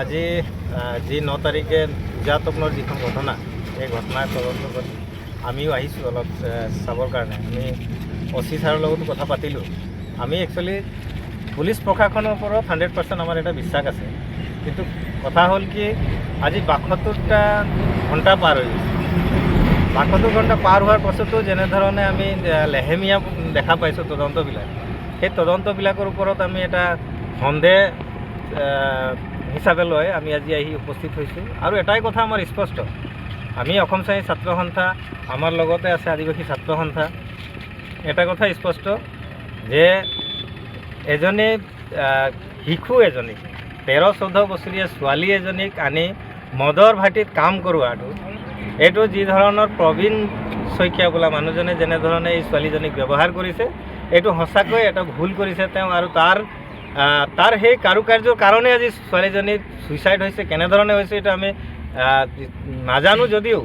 আজি যি 9 তাৰিখে উজাতপনৰ যিখন ঘটনা, এই ঘটনাৰ তদন্ত কৰি আমিও আহিছোঁ অলপ চাবৰ কাৰণে। আমি অচি ছাৰৰ লগতো কথা পাতিলোঁ। আমি একচুৱেলি পুলিচ প্ৰশাসনৰ ওপৰত 100% আমাৰ এটা বিশ্বাস আছে, কিন্তু কথা হ'ল কি আজি 72টা ঘণ্টা পাৰ হৈ গৈছে। 72 ঘণ্টা পাৰ হোৱাৰ পাছতো যেনেধৰণে আমি লেহেমীয়া দেখা পাইছোঁ তদন্তবিলাক, সেই তদন্তবিলাকৰ ওপৰত আমি এটা সন্দেহ হিচাপে লৈ আমি আজি আহি উপস্থিত হৈছোঁ। আৰু এটাই কথা আমাৰ স্পষ্ট, আমি অসম শ্ৰেণী ছাত্ৰ সন্থা, আমাৰ লগতে আছে আদিবাসী ছাত্ৰ সন্থা। এটা কথা স্পষ্ট যে এজনী শিশু এজনীক 13-14 বছৰীয়া ছোৱালী এজনীক আনি মদৰ ভাটিত কাম কৰোৱাটো, এইটো যি ধৰণৰ প্ৰবীণ শইকীয়া বোলা মানুহজনে যেনেধৰণে এই ছোৱালীজনীক ব্যৱহাৰ কৰিছে, এইটো সঁচাকৈ এটা ভুল কৰিছে তেওঁ। আৰু তাৰ সেই কাৰুকাৰ্যৰ কাৰণে আজি ছোৱালীজনী ছুইচাইড হৈছে। কেনেধৰণে হৈছে এইটো আমি নাজানো, যদিও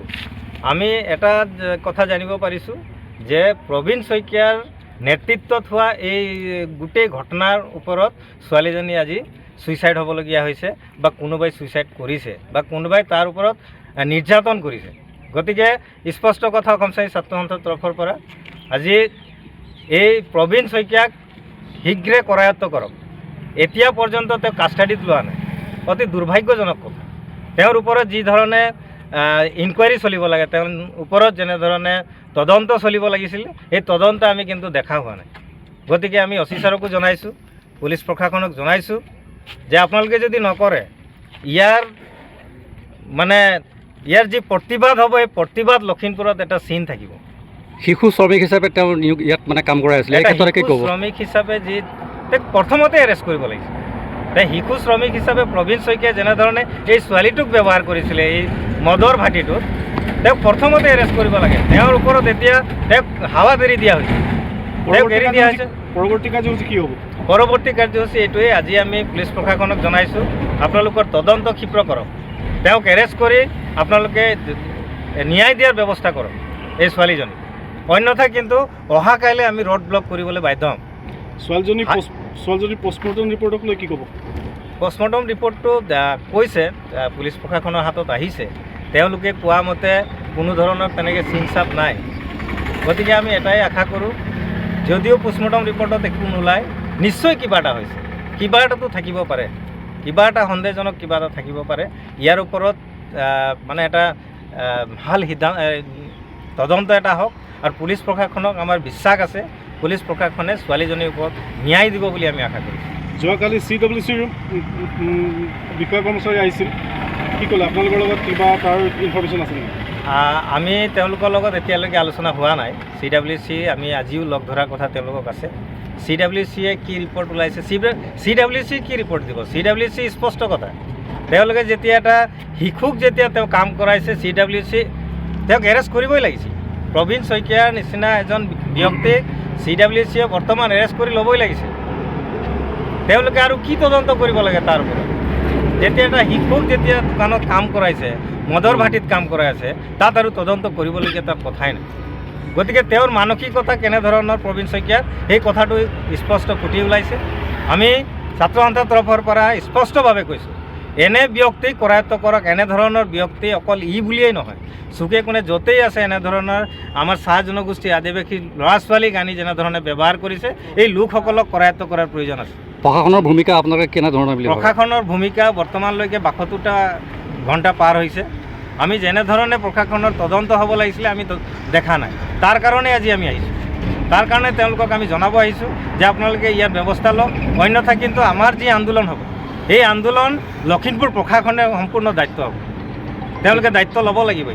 আমি এটা কথা জানিব পাৰিছোঁ যে প্ৰবীণ শইকীয়াৰ নেতৃত্বত হোৱা এই গোটেই ঘটনাৰ ওপৰত ছোৱালীজনী আজি ছুইচাইড হ'বলগীয়া হৈছে, বা কোনোবাই ছুইচাইড কৰিছে, বা কোনোবাই তাৰ ওপৰত নিৰ্যাতন কৰিছে। গতিকে স্পষ্ট কথা, অসম শ্ৰেণী ছাত্ৰ সন্থাৰ তৰফৰ পৰা আজি এই প্ৰবীণ শইকীয়াক শীঘ্ৰে কৰায়ত্ব কৰক। এতিয়া পৰ্যন্ত তেওঁ কাষ্টাডিত লোৱা নাই, অতি দুৰ্ভাগ্যজনক কথা। তেওঁৰ ওপৰত যি ধৰণে ইনকুৱাৰী চলিব লাগে, তেওঁৰ ওপৰত যেনেধৰণে তদন্ত চলিব লাগিছিল, এই তদন্ত আমি কিন্তু দেখা হোৱা নাই। গতিকে আমি অচি ছাৰকো জনাইছোঁ, পুলিচ প্ৰশাসনক জনাইছোঁ যে আপোনালোকে যদি নকৰে, ইয়াৰ যি প্ৰতিবাদ হ'ব, এই প্ৰতিবাদ লখিমপুৰত এটা চিন থাকিব। শিশু শ্ৰমিক হিচাপে তেওঁ ইয়াত কাম কৰাই আছিলে, এই ক্ষেত্ৰত কি ক'ব? শ্ৰমিক হিচাপে যি তেওঁক প্ৰথমতে এৰেষ্ট কৰিব লাগিছিল। শিশু শ্ৰমিক হিচাপে প্ৰবীণ শইকীয়াই যেনেধৰণে এই ছোৱালীটোক ব্যৱহাৰ কৰিছিলে এই মদৰ ভাটিটোত, তেওঁক প্ৰথমতে এৰেষ্ট কৰিব লাগে। তেওঁৰ ওপৰত এতিয়া তেওঁক হাৱাত এৰি দিয়া হৈছে। পৰৱৰ্তী কাৰ্যসূচী কি হ'ব? পৰৱৰ্তী কাৰ্যসূচী এইটোৱে, আজি আমি পুলিচ প্ৰশাসনক জনাইছোঁ, আপোনালোকৰ তদন্ত ক্ষীপ্ৰ কৰক, তেওঁক এৰেষ্ট কৰি আপোনালোকে ন্যায় দিয়াৰ ব্যৱস্থা কৰক এই ছোৱালীজনী। অন্যথা কিন্তু অহা কাইলৈ আমি ৰোড ব্লক কৰিবলৈ বাধ্য হ'ম। ছোৱালীজনী পষ্টমৰ্টম ৰিপৰ্টক লৈ কি ক'ব? পষ্টমৰ্টম ৰিপৰ্টটো কৈছে পুলিচ প্ৰশাসনৰ হাতত আহিছে, তেওঁলোকে কোৱা মতে কোনো ধৰণৰ তেনেকৈ চিন চাপ নাই। গতিকে আমি এটাই আশা কৰোঁ, যদিও পষ্টমৰ্টম ৰিপৰ্টত একো নোলায়, নিশ্চয় কিবা এটা হৈছে, কিবা এটাতো থাকিব পাৰে, কিবা এটা সন্দেহজনক কিবা এটা থাকিব পাৰে। ইয়াৰ ওপৰত এটা ভাল তদন্ত এটা হওক। আৰু পুলিচ প্ৰশাসনক আমাৰ বিশ্বাস আছে, পুলিচ প্ৰশাসনে ছোৱালীজনীৰ ওপৰত ন্যায় দিব বুলি আমি আশা কৰিছোঁ। যোৱাকালি CWCৰ বিষয়া কৰ্মচাৰী আহিছিল, কি ক'লে? আপোনালোকৰ লগত কিবা তাৰ ইনফৰ্মেশ্যন আছে নেকি? আমি তেওঁলোকৰ লগত এতিয়ালৈকে আলোচনা হোৱা নাই। CWC আমি আজিও লগ ধৰাৰ কথা তেওঁলোকক আছে। CWCয়ে কি ৰিপৰ্ট ওলাইছে, CWC কি ৰিপৰ্ট দিব? CWC স্পষ্ট কথা, তেওঁলোকে যেতিয়া এটা শিশুক যেতিয়া তেওঁ কাম কৰাইছে, CWC তেওঁক এৰেষ্ট কৰিবই লাগিছিল। প্ৰবীণ শইকীয়াৰ নিচিনা এজন ব্যক্তিক CWCয়ে বৰ্তমান এৰেষ্ট কৰি ল'বই লাগিছিল। তেওঁলোকে আৰু কি তদন্ত কৰিব লাগে তাৰ ওপৰত? যেতিয়া এটা শিশুক যেতিয়া দোকানত কাম কৰাইছে, মদৰ ভাটিত কাম কৰাই আছে, তাত আৰু তদন্ত কৰিবলগীয়া তাৰ কথাই নাই। গতিকে তেওঁৰ মানসিকতা কেনেধৰণৰ প্ৰবীণ শইকীয়াৰ, সেই কথাটো স্পষ্ট ফুটি ওলাইছে। আমি ছাত্ৰ সন্থাৰ তৰফৰ পৰা স্পষ্টভাৱে কৈছোঁ, এনে ব্যক্তিক কৰায়ত্ব কৰক। এনেধৰণৰ ব্যক্তি অকল বুলিয়েই নহয়, চুকে কোণে য'তেই আছে এনেধৰণৰ আমাৰ চাহ জনগোষ্ঠী আদিবাসী ল'ৰা ছোৱালীক আনি যেনেধৰণে ব্যৱহাৰ কৰিছে, এই লোকসকলক কৰায়ত্ব কৰাৰ প্ৰয়োজন আছে। প্ৰশাসনৰ ভূমিকা আপোনালোকে কেনেধৰণৰ বুলি ভাবে? প্ৰশাসনৰ ভূমিকা বৰ্তমানলৈকে 72টা ঘণ্টা পাৰ হৈছে। আমি যেনেধৰণে প্ৰশাসনৰ তদন্ত হ'ব লাগিছিলে আমি দেখা নাই। তাৰ কাৰণে আজি আমি আহিছোঁ, তাৰ কাৰণে তেওঁলোকক আমি জনাব আহিছোঁ যে আপোনালোকে ইয়াৰ ব্যৱস্থা লওক। অন্যথা কিন্তু আমাৰ যি আন্দোলন হ'ব, এই আন্দোলন লখিমপুৰ প্ৰশাসনে সম্পূৰ্ণ দায়িত্ব হ'ব, তেওঁলোকে দায়িত্ব ল'ব লাগিব।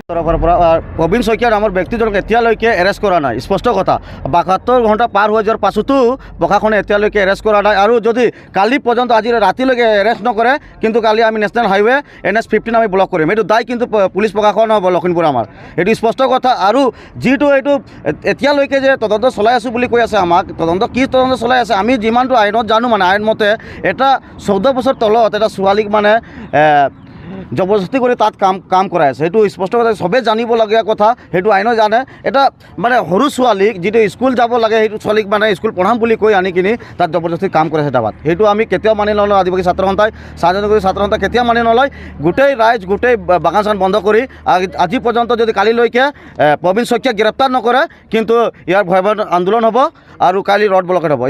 তৰফৰ পৰা প্ৰবীণ শইকীয়া নামৰ ব্যক্তিজনক এতিয়ালৈকে এৰেষ্ট কৰা নাই, স্পষ্ট কথা। 72 ঘণ্টা পাৰ হৈ যোৱাৰ পাছতো প্ৰশাসনে এতিয়ালৈকে এৰেষ্ট কৰা নাই। আৰু যদি কালি পৰ্যন্ত আজি ৰাতিলৈকে এৰেষ্ট নকৰে, কিন্তু কালি আমি নেশ্যনেল হাইৱে NH-15 আমি ব্লক কৰিম। এইটো দায় কিন্তু পুলিচ প্ৰশাসন হ'ব লখিমপুৰ আমাৰ, এইটো স্পষ্ট কথা। আৰু যিটো এইটো এতিয়ালৈকে যে তদন্ত চলাই আছোঁ বুলি কৈ আছে, আমাক কি তদন্ত চলাই আছে আমি যিমানটো আইনত জানো, আইন মতে এটা 14 বছৰ তলত এটা ছোৱালীক জবৰদস্তি কৰি তাত কাম কৰাই আছে। সেইটো স্পষ্ট কথা, চবেই জানিবলগীয়া কথা, সেইটো আইনো জানে। এটা মানে সৰু ছোৱালীক যিটো স্কুল যাব লাগে, সেইটো ছোৱালীক মানে স্কুল পঢ়াম বুলি কৈ আনি কিনি তাত জবৰদস্তি কাম কৰাইছে দাবাত। সেইটো আমি কেতিয়াও মানি নলওঁ। আদিবাসী ছাত্ৰ সন্থাই, চাহজাহানগৰী ছাত্ৰ সন্থাই কেতিয়াও মানি নলয়। গোটেই ৰাইজ, গোটেই বাগান চাগান বন্ধ কৰি আজি পৰ্যন্ত যদি কালিলৈকে প্ৰবীণ শইকীয়াক গ্ৰেপ্তাৰ নকৰে, কিন্তু ইয়াৰ ভয়াৱহ আন্দোলন হ'ব আৰু কালি ৰড ব্লকেট হ'ব।